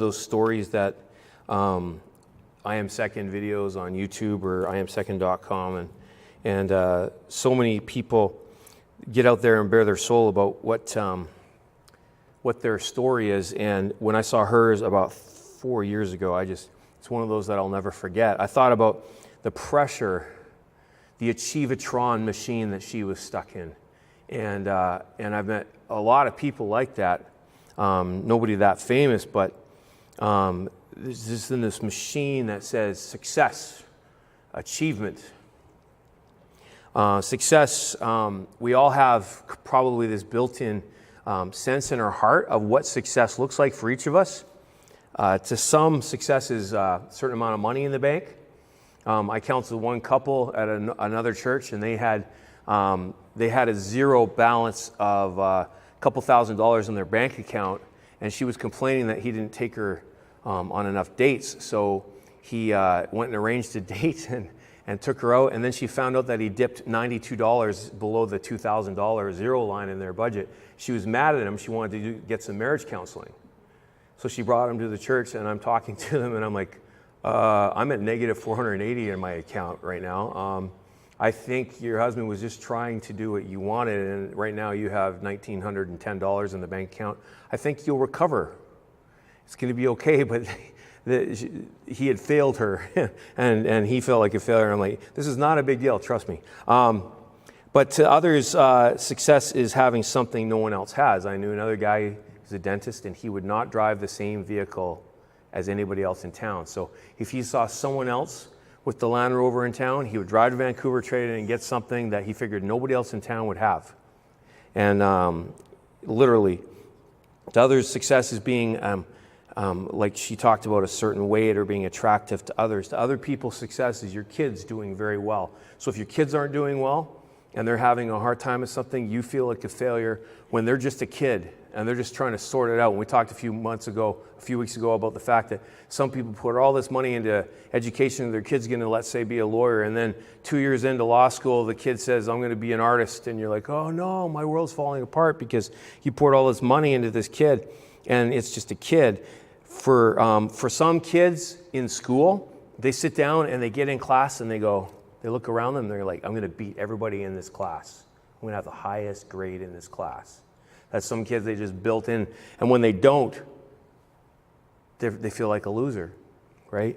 those stories that I Am Second videos on YouTube or iamsecond.com, and so many people get out there and bare their soul about what their story is. And when I saw hers about 4 years ago, it's one of those that I'll never forget. I thought about the pressure, the Achievatron machine that she was stuck in. And I've met a lot of people like that. Nobody that famous, but there's just in this machine that says success, achievement. Success, we all have probably this built-in sense in our heart of what success looks like for each of us. To some, success is a certain amount of money in the bank. I counseled one couple at another church, and they had a zero balance of a couple $1,000s in their bank account, and she was complaining that he didn't take her on enough dates. So he went and arranged a date and took her out, and then she found out that he dipped $92 below the $2,000 zero line in their budget. She was mad at him. She wanted to get some marriage counseling. So she brought him to the church, and I'm talking to them, and I'm like, I'm at negative 480 in my account right now. I think your husband was just trying to do what you wanted, and right now you have $1,910 in the bank account. I think you'll recover. It's going to be okay, but he had failed her, and he felt like a failure. I'm like, this is not a big deal, trust me. But to others, success is having something no one else has. I knew another guy who's a dentist, and he would not drive the same vehicle as anybody else in town. So if he saw someone else with the Land Rover in town, he would drive to Vancouver, trade it, and get something that he figured nobody else in town would have. And literally, to others, success is being, like she talked about, a certain weight or being attractive to others. To other people, success is your kids doing very well. So if your kids aren't doing well and they're having a hard time at something, you feel like a failure when they're just a kid and they're just trying to sort it out. And we talked a few weeks ago about the fact that some people put all this money into education and their kid's going to, let's say, be a lawyer. And then 2 years into law school, the kid says, I'm going to be an artist. And you're like, oh no, my world's falling apart because you poured all this money into this kid and it's just a kid. For some kids in school, they sit down and they get in class and they look around them and they're like, I'm going to beat everybody in this class. I'm going to have the highest grade in this class. That's some kids they just built in. And when they don't, they feel like a loser, right?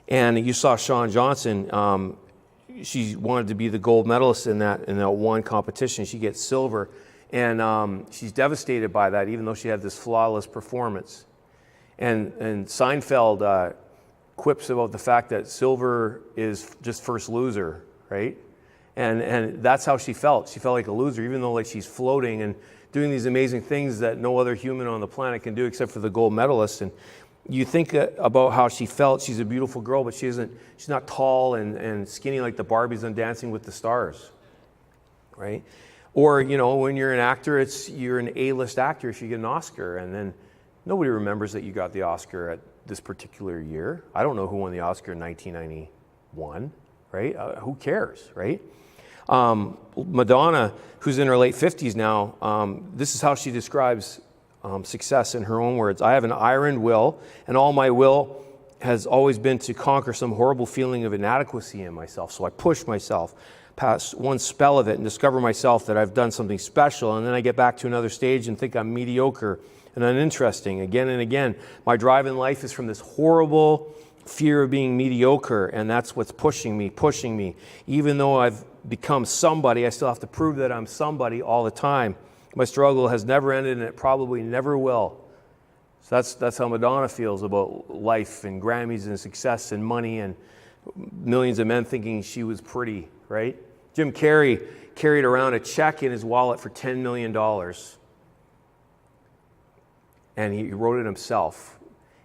And you saw Shawn Johnson. She wanted to be the gold medalist in that one competition. She gets silver. And she's devastated by that, even though she had this flawless performance. And Seinfeld quips about the fact that silver is just first loser, right? And that's how she felt. She felt like a loser, even though like she's floating and doing these amazing things that no other human on the planet can do except for the gold medalist. And you think about how she felt. She's a beautiful girl, but she's not tall and skinny like the Barbies on Dancing with the Stars, right? Or, when you're an actor, you're an A-list actor if you get an Oscar, and then nobody remembers that you got the Oscar at this particular year. I don't know who won the Oscar in 1991, right? Who cares, right? Madonna, who's in her late 50s now, this is how she describes success in her own words. I have an iron will, and all my will has always been to conquer some horrible feeling of inadequacy in myself. So I push myself past one spell of it and discover myself that I've done something special, and then I get back to another stage and think I'm mediocre and uninteresting again and again. My drive in life is from this horrible fear of being mediocre, and that's what's pushing me. Even though I've become somebody, I still have to prove that I'm somebody all the time. My struggle has never ended, and it probably never will. So that's how Madonna feels about life and Grammys and success and money and millions of men thinking she was pretty, right? Jim Carrey carried around a check in his wallet for $10 million. And he wrote it himself.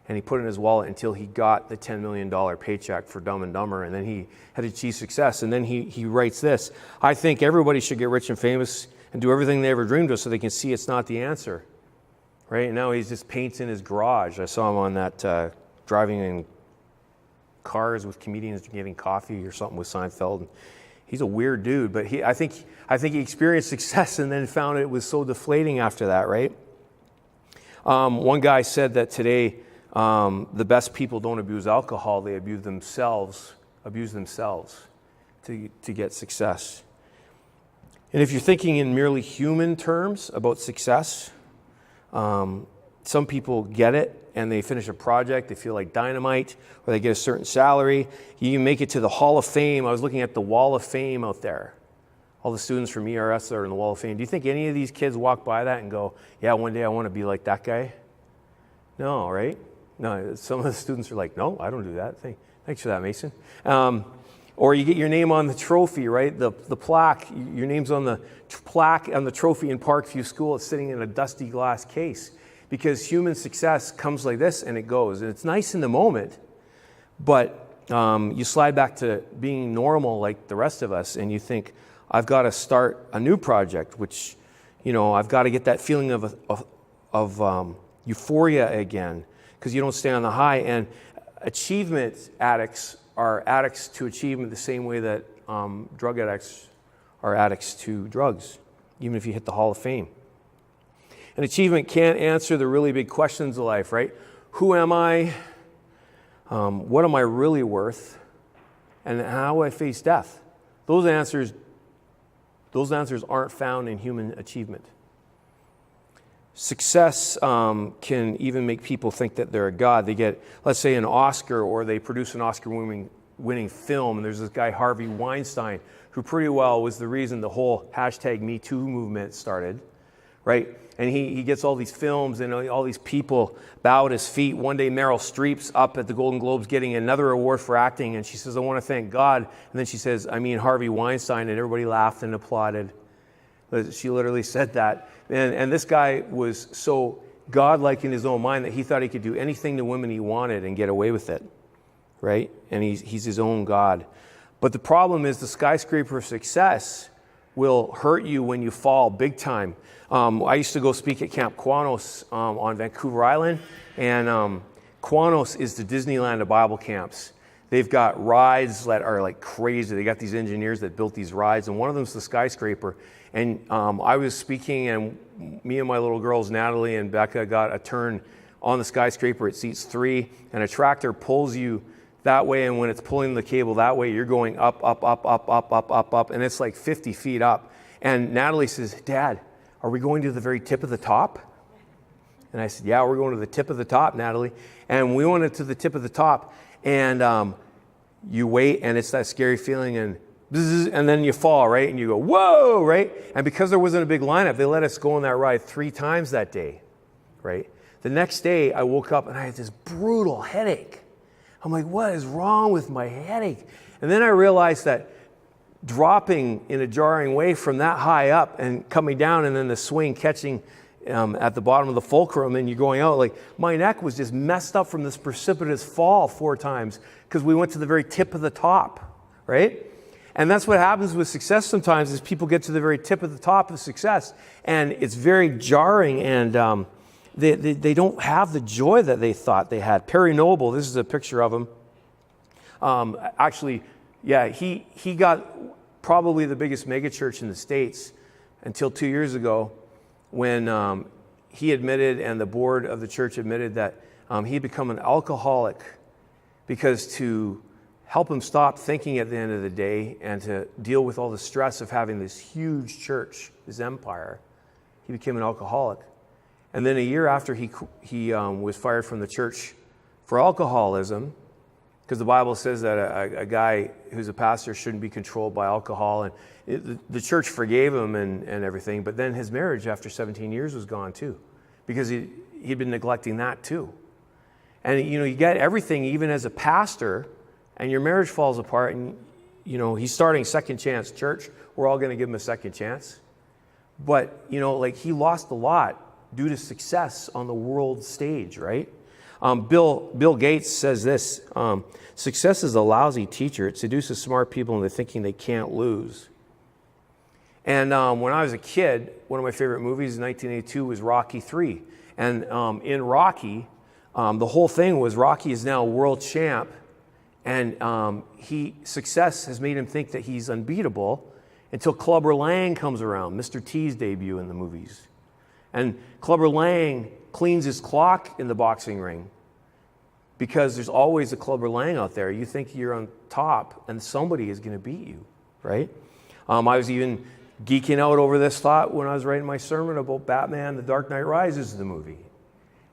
And he put it in his wallet until he got the $10 million paycheck for Dumb and Dumber. And then he had achieved success. And then he writes this: I think everybody should get rich and famous and do everything they ever dreamed of so they can see it's not the answer. Right? And now he's just paints in his garage. I saw him on that driving in cars with comedians getting coffee or something with Seinfeld. And he's a weird dude. But I think he experienced success and then found it was so deflating after that, right? One guy said that today The best people don't abuse alcohol, they abuse themselves to get success. And if you're thinking in merely human terms about success, some people get it and they finish a project, they feel like dynamite, or they get a certain salary. You make it to the Hall of Fame. I was looking at the Wall of Fame out there. All the students from ERS that are in the Wall of Fame. Do you think any of these kids walk by that and go, yeah, one day I want to be like that guy? No, right? No, some of the students are like, no, I don't do that. Thanks for that, Mason. Or you get your name on the trophy, right? The plaque, your name's on the plaque on the trophy in Parkview School. It's sitting in a dusty glass case. Because human success comes like this and it goes. And it's nice in the moment, but you slide back to being normal like the rest of us and you think, I've got to start a new project, which, I've got to get that feeling of euphoria again, because you don't stay on the high. And achievement addicts are addicts to achievement the same way that drug addicts are addicts to drugs, even if you hit the Hall of Fame. And achievement can't answer the really big questions of life, right? Who am I? What am I really worth? And how will I face death? Those answers aren't found in human achievement. Success can even make people think that they're a god. They get, let's say, an Oscar, or they produce an Oscar-winning film, and there's this guy, Harvey Weinstein, who pretty well was the reason the whole #MeToo movement started, right? And he gets all these films and all these people bow at his feet. One day Meryl Streep's up at the Golden Globes getting another award for acting, and she says, I want to thank God. And then she says, I mean Harvey Weinstein, and everybody laughed and applauded. She literally said that. And this guy was so godlike in his own mind that he thought he could do anything to women he wanted and get away with it, right? And he's his own God. But the problem is the skyscraper of success will hurt you when you fall big time. I used to go speak at Camp Quanos on Vancouver Island, and Quanos is the Disneyland of Bible camps. They've got rides that are like crazy. They got these engineers that built these rides, and one of them's the skyscraper. And I was speaking, and me and my little girls, Natalie and Becca, got a turn on the skyscraper. It seats 3, and a tractor pulls you that way, and when it's pulling the cable that way, you're going up, and it's like 50 feet up. And Natalie says, Dad, are we going to the very tip of the top? And I said, yeah, we're going to the tip of the top, Natalie. And we went to the tip of the top, and you wait, and it's that scary feeling, and then you fall, right? And you go, whoa, right? And because there wasn't a big lineup, they let us go on that ride 3 times that day, right? The next day, I woke up, and I had this brutal headache. I'm like, what is wrong with my headache? And then I realized that dropping in a jarring way from that high up and coming down, and then the swing catching at the bottom of the fulcrum, and you're going out, like my neck was just messed up from this precipitous fall 4 times because we went to the very tip of the top, right? And that's what happens with success sometimes, is people get to the very tip of the top of success, and it's very jarring, and they don't have the joy that they thought they had. Perry Noble, this is a picture of him. Actually, yeah, he got probably the biggest megachurch in the States until 2 years ago, when he admitted, and the board of the church admitted, that he had become an alcoholic, because to help him stop thinking at the end of the day and to deal with all the stress of having this huge church, this empire, he became an alcoholic. And then a year after he was fired from the church for alcoholism, because the Bible says that a guy who's a pastor shouldn't be controlled by alcohol, and the church forgave him and everything, but then his marriage after 17 years was gone too, because he'd been neglecting that too. And you get everything even as a pastor, and your marriage falls apart, and he's starting Second Chance Church. We're all going to give him a second chance. But he lost a lot due to success on the world stage, right? Bill Gates says this, success is a lousy teacher. It seduces smart people into thinking they can't lose. And when I was a kid, one of my favorite movies in 1982 was Rocky III. And in Rocky, the whole thing was Rocky is now world champ, and success has made him think that he's unbeatable until Clubber Lang comes around, Mr. T's debut in the movies. And Clubber Lang cleans his clock in the boxing ring, because there's always a Clubber Lang out there. You think you're on top, and somebody is going to beat you, right? I was even geeking out over this thought when I was writing my sermon about Batman, The Dark Knight Rises, the movie.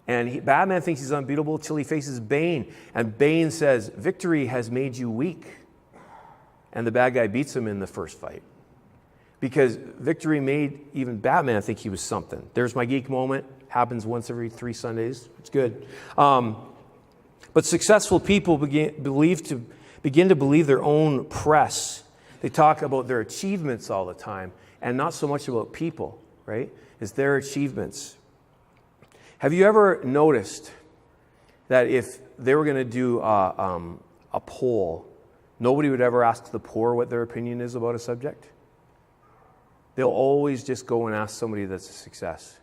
And Batman thinks he's unbeatable till he faces Bane. And Bane says, victory has made you weak. And the bad guy beats him in the first fight. Because victory made even Batman think he was something. There's my geek moment. Happens once every 3 Sundays. It's good. But successful people begin to believe their own press. They talk about their achievements all the time, and not so much about people, right? It's their achievements. Have you ever noticed that if they were going to do a poll, nobody would ever ask the poor what their opinion is about a subject? They'll always just go and ask somebody that's a success.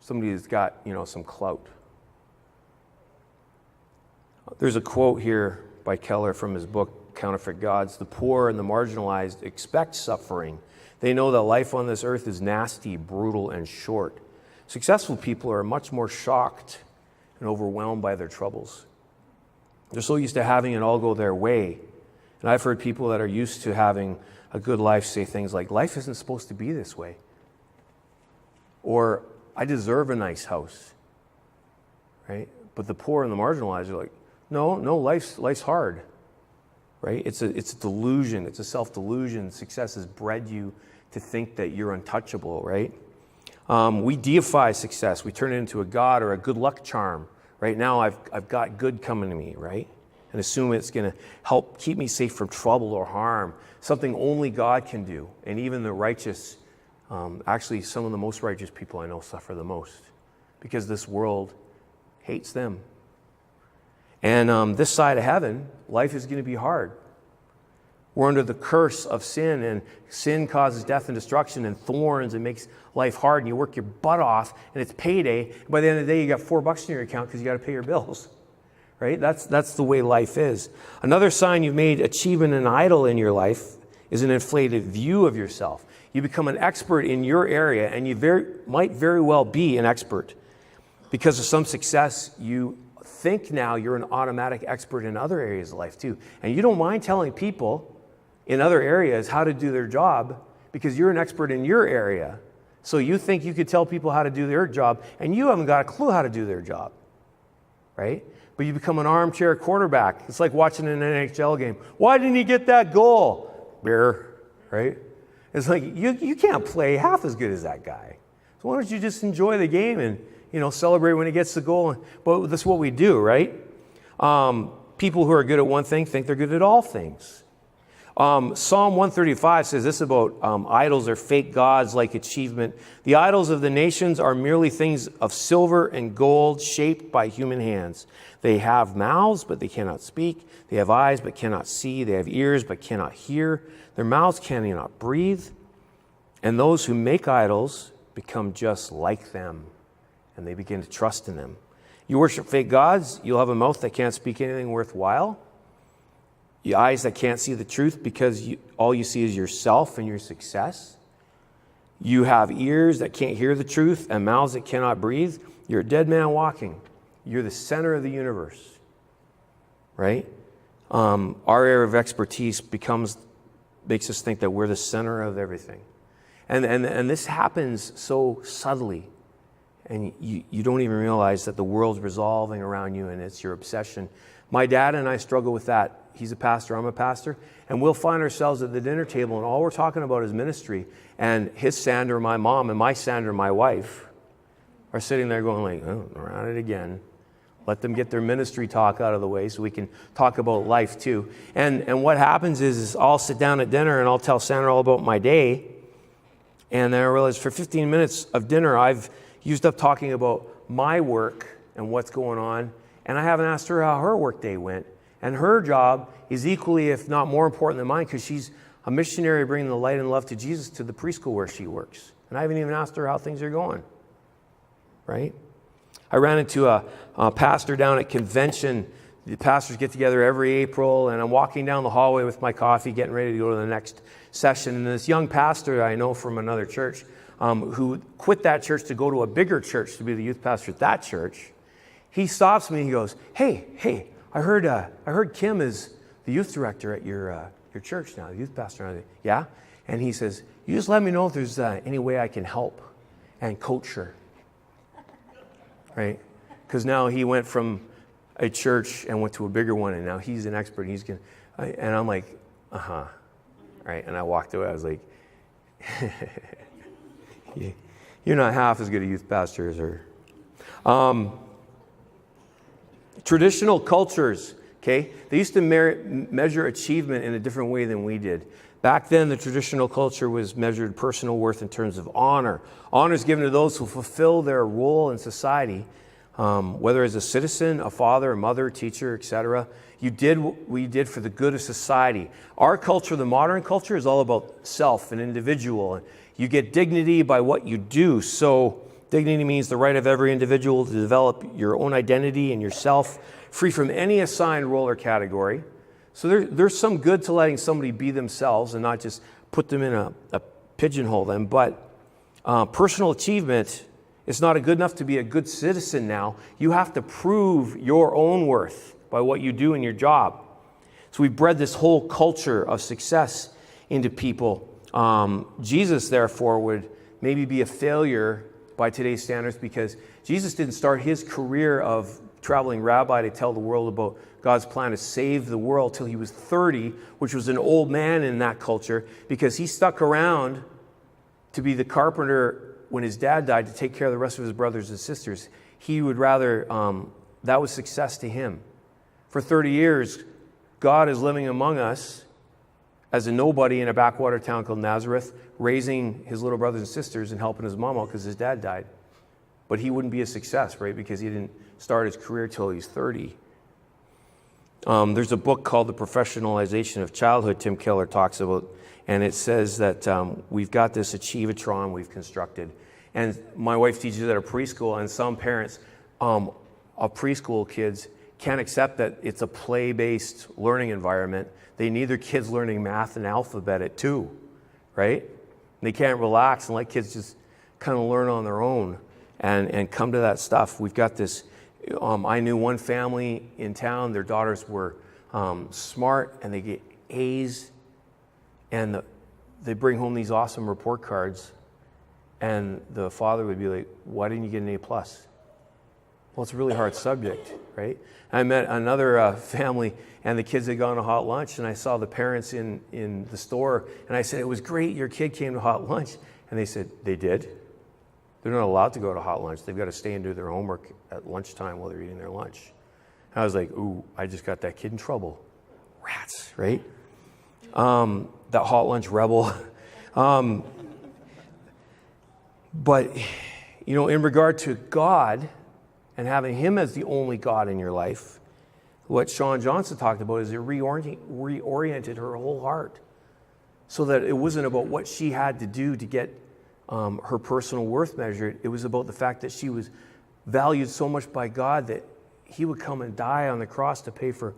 Somebody that's got, some clout. There's a quote here by Keller from his book, Counterfeit Gods. The poor and the marginalized expect suffering. They know that life on this earth is nasty, brutal, and short. Successful people are much more shocked and overwhelmed by their troubles. They're so used to having it all go their way. And I've heard people that are used to having a good life say things like, life isn't supposed to be this way. Or, I deserve a nice house. Right? But the poor and the marginalized are like, no, life's hard. Right? It's a delusion. It's a self-delusion. Success has bred you to think that you're untouchable, right? We deify success. We turn it into a god or a good luck charm. Right now, I've got good coming to me, right? And assume it's going to help keep me safe from trouble or harm. Something only God can do. And even the righteous, actually some of the most righteous people I know suffer the most because this world hates them. And this side of heaven, life is going to be hard. We're under the curse of sin, and sin causes death and destruction and thorns and makes life hard, and you work your butt off, and it's payday. And by the end of the day, you got $4 in your account because you got to pay your bills. Right? That's the way life is. Another sign you've made achievement an idol in your life is an inflated view of yourself. You become an expert in your area, and you might very well be an expert. Because of some success, you think now you're an automatic expert in other areas of life too. And you don't mind telling people in other areas how to do their job because you're an expert in your area. So you think you could tell people how to do their job, and you haven't got a clue how to do their job. Right? But you become an armchair quarterback. It's like watching an NHL game. Why didn't he get that goal? Bear, right? It's like you can't play half as good as that guy. So why don't you just enjoy the game and celebrate when he gets the goal? But that's what we do, right? People who are good at one thing think they're good at all things. Psalm 135 says this about idols or fake gods like achievement. The idols of the nations are merely things of silver and gold shaped by human hands. They have mouths, but they cannot speak. They have eyes, but cannot see. They have ears, but cannot hear. Their mouths cannot breathe. And those who make idols become just like them, and they begin to trust in them. You worship fake gods, you'll have a mouth that can't speak anything worthwhile. Your eyes that can't see the truth because all you see is yourself and your success. You have ears that can't hear the truth and mouths that cannot breathe. You're a dead man walking. You're the center of the universe, right? Our area of expertise makes us think that we're the center of everything. And this happens so subtly. And you don't even realize that the world's revolving around you and it's your obsession. My dad and I struggle with that. He's a pastor, I'm a pastor. And we'll find ourselves at the dinner table and all we're talking about is ministry. And his Sandra, my mom, and my Sandra, my wife, are sitting there going like, oh, around it again. Let them get their ministry talk out of the way so we can talk about life too. And what happens is I'll sit down at dinner and I'll tell Sandra all about my day. And then I realize for 15 minutes of dinner, I've used up talking about my work and what's going on. And I haven't asked her how her work day went. And her job is equally, if not more important than mine, because she's a missionary bringing the light and love to Jesus to the preschool where she works. And I haven't even asked her how things are going. Right? I ran into a pastor down at convention. The pastors get together every April, and I'm walking down the hallway with my coffee, getting ready to go to the next session. And this young pastor I know from another church who quit that church to go to a bigger church to be the youth pastor at that church, he stops me and he goes, hey, I heard Kim is the youth director at your church now, the youth pastor. And I said, yeah? And he says, you just let me know if there's any way I can help and coach her. Right? Because now he went from a church and went to a bigger one, and now he's an expert. And I'm like, right? And I walked away. I was like, you're not half as good a youth pastor as her. Traditional cultures, okay? They used to measure achievement in a different way than we did. Back then, the traditional culture was measured personal worth in terms of honor. Honor is given to those who fulfill their role in society, whether as a citizen, a father, a mother, teacher, etc. You did what we did for the good of society. Our culture, the modern culture, is all about self and individual. You get dignity by what you do. So dignity means the right of every individual to develop your own identity and yourself, free from any assigned role or category. So there's some good to letting somebody be themselves and not just put them in a pigeonhole them. But personal achievement is not good enough to be a good citizen now. You have to prove your own worth by what you do in your job. So we've bred this whole culture of success into people. Jesus, therefore, would maybe be a failure by today's standards because Jesus didn't start his career of traveling rabbi to tell the world about God's plan to save the world till he was 30, which was an old man in that culture, because he stuck around to be the carpenter when his dad died to take care of the rest of his brothers and sisters. He would rather, that was success to him. For 30 years, God is living among us as a nobody in a backwater town called Nazareth, raising his little brothers and sisters and helping his mom out because his dad died. But he wouldn't be a success, right? Because he didn't start his career till he's 30. There's a book called The Professionalization of Childhood Tim Keller talks about, and it says that we've got this achievatron we've constructed. And my wife teaches at a preschool, and some parents of preschool kids can't accept that it's a play-based learning environment. They need their kids learning math and alphabet at 2, right? And they can't relax and let kids just kind of learn on their own and come to that stuff. We've got this, I knew one family in town, their daughters were smart and they get A's, and they bring home these awesome report cards, and the father would be like, why didn't you get an A+? Well, it's a really hard subject, right? I met another family, and the kids had gone to hot lunch, and I saw the parents in the store, and I said, it was great your kid came to hot lunch. And they said, they did? They're not allowed to go to hot lunch. They've got to stay and do their homework at lunchtime while they're eating their lunch. And I was like, ooh, I just got that kid in trouble. Rats, right? That hot lunch rebel. But, you know, in regard to God and having him as the only God in your life, what Sean Johnson talked about is it reoriented her whole heart so that it wasn't about what she had to do to get her personal worth measured. It was about the fact that she was valued so much by God that he would come and die on the cross to pay for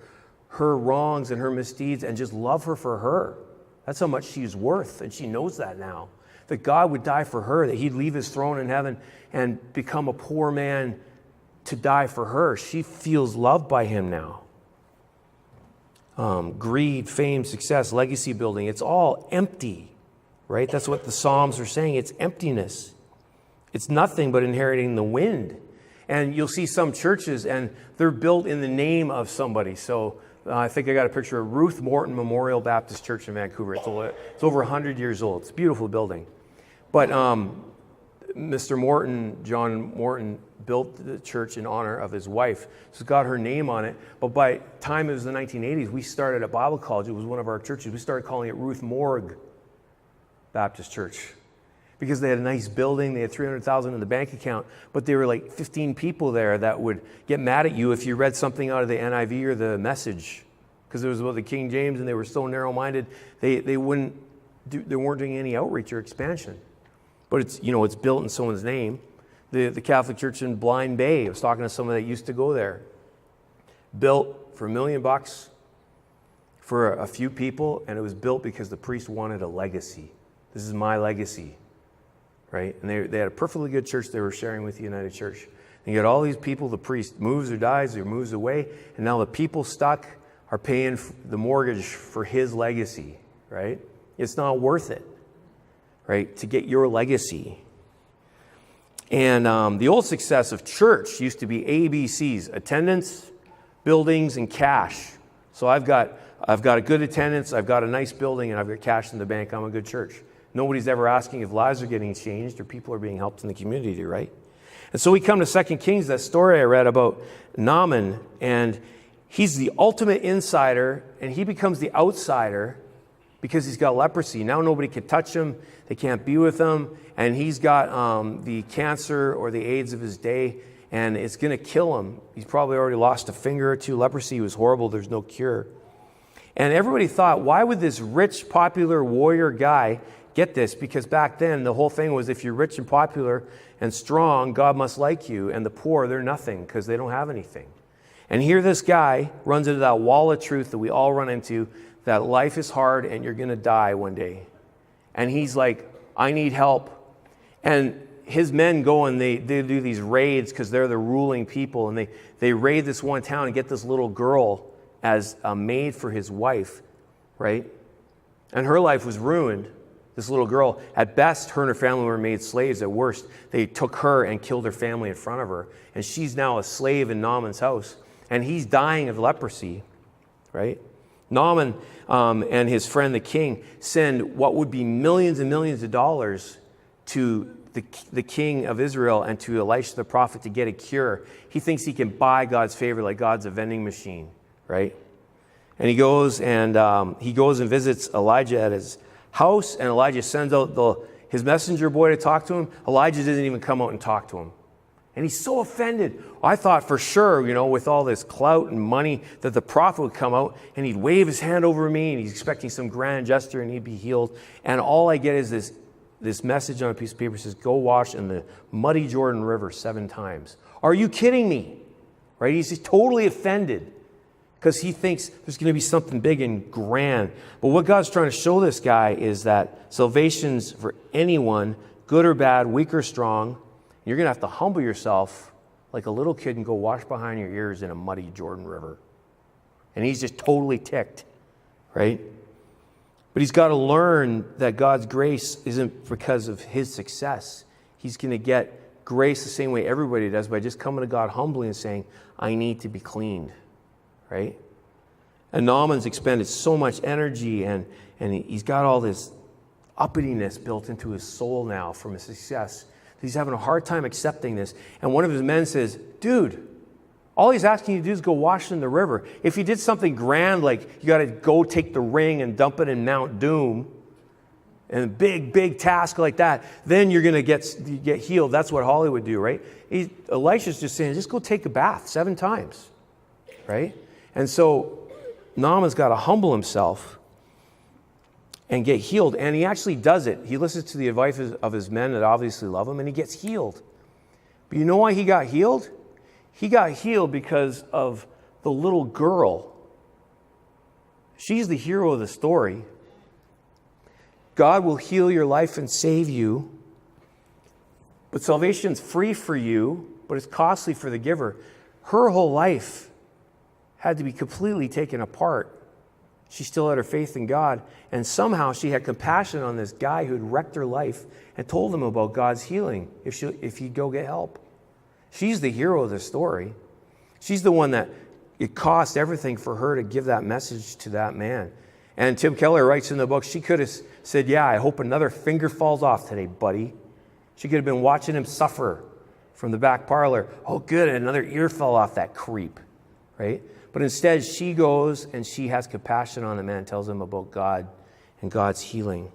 her wrongs and her misdeeds and just love her for her. That's how much she's worth, and she knows that now. That God would die for her, that he'd leave his throne in heaven and become a poor man to die for her. She feels loved by him now. Greed, fame, success, legacy building, it's all empty, right? That's what the Psalms are saying. It's emptiness. It's nothing but inheriting the wind. And you'll see some churches, and they're built in the name of somebody. So I think I got a picture of Ruth Morton Memorial Baptist Church in Vancouver. It's over 100 years old. It's a beautiful building. But Mr. Morton, John Morton, built the church in honor of his wife. So it's got her name on it. But by the time it was the 1980s, we started a Bible college. It was one of our churches. We started calling it Ruth Morgue Baptist Church because they had a nice building. They had $300,000 in the bank account, but there were like 15 people there that would get mad at you if you read something out of the NIV or the Message, because it was about the King James and they were so narrow-minded. They weren't doing any outreach or expansion. But it's, you know, it's built in someone's name. The Catholic Church in Blind Bay, I was talking to someone that used to go there, built for $1 million for a few people, and it was built because the priest wanted a legacy. This is my legacy, right? And they had a perfectly good church they were sharing with the United Church. And you got all these people, the priest moves or dies or moves away, and now the people stuck are paying the mortgage for his legacy, right? It's not worth it, right, to get your legacy. And the old success of church used to be ABCs: attendance, buildings, and cash. So I've got a good attendance, I've got a nice building, and I've got cash in the bank. I'm a good church. Nobody's ever asking if lives are getting changed or people are being helped in the community, right? And so we come to 2 Kings, that story I read about Naaman, and he's the ultimate insider, and he becomes the outsider because he's got leprosy. Now nobody can touch him, they can't be with him, and he's got the cancer or the AIDS of his day, and it's going to kill him. He's probably already lost a finger or two. Leprosy was horrible. There's no cure. And everybody thought, why would this rich, popular warrior guy get this? Because back then, the whole thing was if you're rich and popular and strong, God must like you. And the poor, they're nothing because they don't have anything. And here this guy runs into that wall of truth that we all run into, that life is hard and you're going to die one day. And he's like, I need help. And his men go and they do these raids because they're the ruling people. And they raid this one town and get this little girl as a maid for his wife, right? And her life was ruined. This little girl, at best, her and her family were made slaves. At worst, they took her and killed her family in front of her. And she's now a slave in Naaman's house. And he's dying of leprosy, right? Naaman and his friend, the king, send what would be millions and millions of dollars to the king of Israel and to Elisha the prophet to get a cure. He thinks he can buy God's favor like God's a vending machine, right? And he goes and visits Elijah at his house, and Elijah sends out his messenger boy to talk to him. Elijah doesn't even come out and talk to him. And he's so offended. I thought for sure, with all this clout and money, that the prophet would come out and he'd wave his hand over me and he's expecting some grand gesture and he'd be healed. And all I get is this message on a piece of paper that says, go wash in the muddy Jordan River 7 times. Are you kidding me? Right? He's totally offended because he thinks there's going to be something big and grand. But what God's trying to show this guy is that salvation's for anyone, good or bad, weak or strong. You're going to have to humble yourself like a little kid and go wash behind your ears in a muddy Jordan River. And he's just totally ticked, right? But he's got to learn that God's grace isn't because of his success. He's going to get grace the same way everybody does by just coming to God humbly and saying, I need to be cleaned, right? And Naaman's expended so much energy and he's got all this uppityness built into his soul now from his success. He's having a hard time accepting this. And one of his men says, dude, all he's asking you to do is go wash in the river. If you did something grand, like you got to go take the ring and dump it in Mount Doom, and a big task like that, then you're going to get healed. That's what Hollywood do, right? Elisha's just saying, just go take a bath 7 times, right? And so Naaman's got to humble himself and get healed. And he actually does it. He listens to the advice of his men that obviously love him, and he gets healed. But you know why he got healed? He got healed because of the little girl. She's the hero of the story. God will heal your life and save you. But salvation's free for you, but it's costly for the giver. Her whole life had to be completely taken apart. She still had her faith in God. And somehow she had compassion on this guy who'd wrecked her life and told him about God's healing if he'd go get help. She's the hero of the story. She's the one that it cost everything for her to give that message to that man. And Tim Keller writes in the book, she could have said, yeah, I hope another finger falls off today, buddy. She could have been watching him suffer from the back parlor. Oh, good, another ear fell off that creep, right? But instead, she goes and she has compassion on the man, tells him about God and God's healing.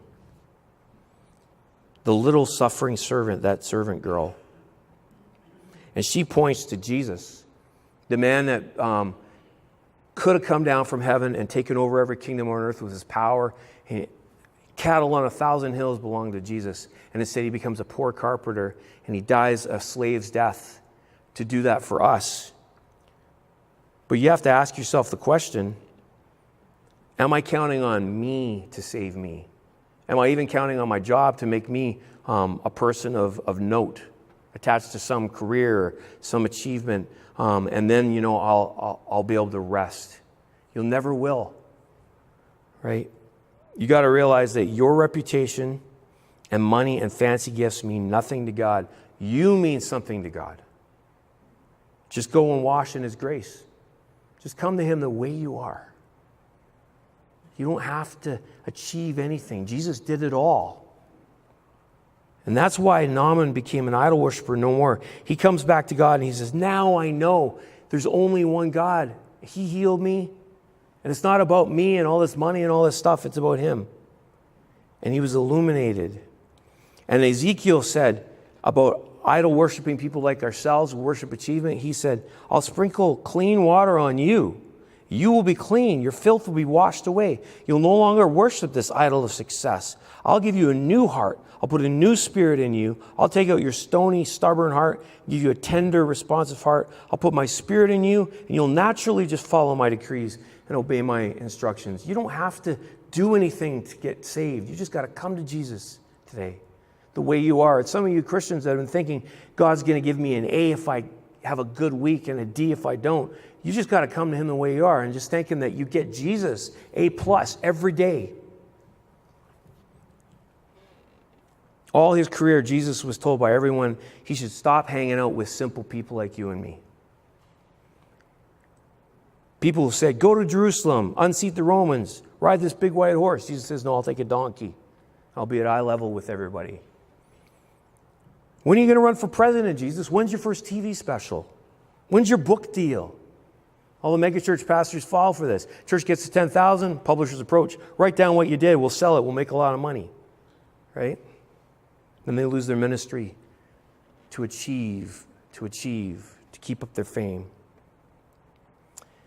The little suffering servant, that servant girl. And she points to Jesus, the man that could have come down from heaven and taken over every kingdom on earth with his power. And cattle on 1,000 hills belong to Jesus. And instead he becomes a poor carpenter and he dies a slave's death to do that for us. But you have to ask yourself the question, am I counting on me to save me? Am I even counting on my job to make me a person of note? attached to some career or some achievement, and then, I'll be able to rest. You'll never will, right? You got to realize that your reputation and money and fancy gifts mean nothing to God. You mean something to God. Just go and wash in His grace. Just come to Him the way you are. You don't have to achieve anything. Jesus did it all. And that's why Naaman became an idol worshiper no more. He comes back to God and he says, now I know there's only one God. He healed me. And it's not about me and all this money and all this stuff. It's about Him. And he was illuminated. And Ezekiel said about idol worshiping people like ourselves who worship achievement, he said, I'll sprinkle clean water on you. You will be clean. Your filth will be washed away. You'll no longer worship this idol of success. I'll give you a new heart. I'll put a new spirit in you. I'll take out your stony, stubborn heart, give you a tender, responsive heart. I'll put my spirit in you, and you'll naturally just follow my decrees and obey my instructions. You don't have to do anything to get saved. You just got to come to Jesus today, the way you are. It's some of you Christians that have been thinking, God's going to give me an A if I have a good week and a D if I don't. You just got to come to Him the way you are and just thank Him that you get Jesus A+ every day. All His career, Jesus was told by everyone He should stop hanging out with simple people like you and me. People who said, go to Jerusalem, unseat the Romans, ride this big white horse. Jesus says, no, I'll take a donkey. I'll be at eye level with everybody. When are you going to run for president, Jesus? When's your first TV special? When's your book deal? All the megachurch pastors fall for this. Church gets to 10,000, publishers approach. Write down what you did. We'll sell it. We'll make a lot of money. Right? Then they lose their ministry to achieve, to keep up their fame.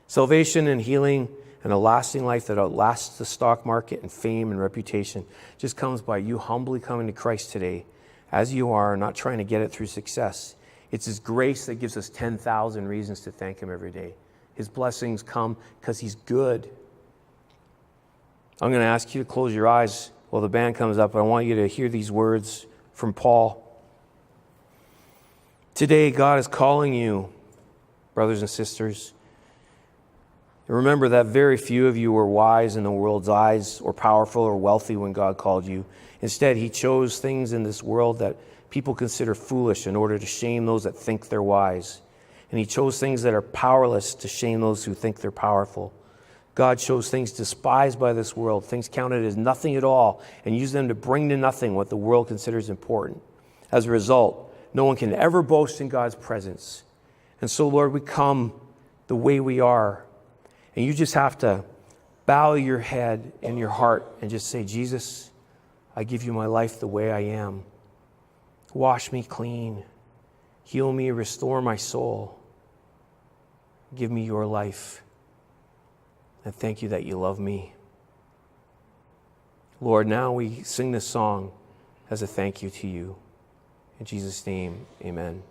Salvation and healing and a lasting life that outlasts the stock market and fame and reputation just comes by you humbly coming to Christ today as you are, not trying to get it through success. It's His grace that gives us 10,000 reasons to thank Him every day. His blessings come because He's good. I'm going to ask you to close your eyes while the band comes up. I want you to hear these words from Paul. Today, God is calling you, brothers and sisters. Remember that very few of you were wise in the world's eyes or powerful or wealthy when God called you. Instead, He chose things in this world that people consider foolish in order to shame those that think they're wise. And He chose things that are powerless to shame those who think they're powerful. God chose things despised by this world, things counted as nothing at all, and used them to bring to nothing what the world considers important. As a result, no one can ever boast in God's presence. And so, Lord, we come the way we are. And you just have to bow your head and your heart and just say, Jesus, I give you my life the way I am. Wash me clean. Heal me, restore my soul. Give me your life. And thank you that you love me. Lord, now we sing this song as a thank you to you. In Jesus' name, amen.